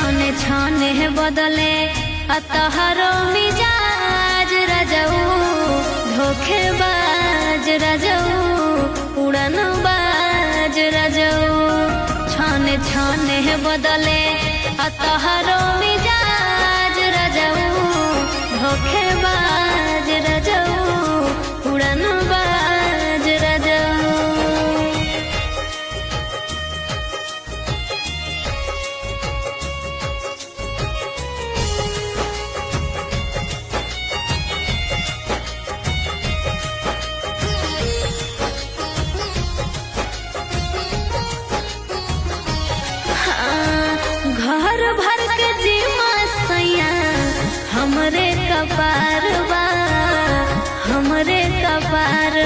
छाने छाने बदले तोहरो मिजाज रजऊ धोखेबाज रजऊ उड़न बाज रजऊ छाने छाने बदले तोहरो मिजाज रजऊ धोखेबाज रजऊ उड़न बाज रजऊ। घर भर के जीवा सैया हमरे कपार बा हमरे कपार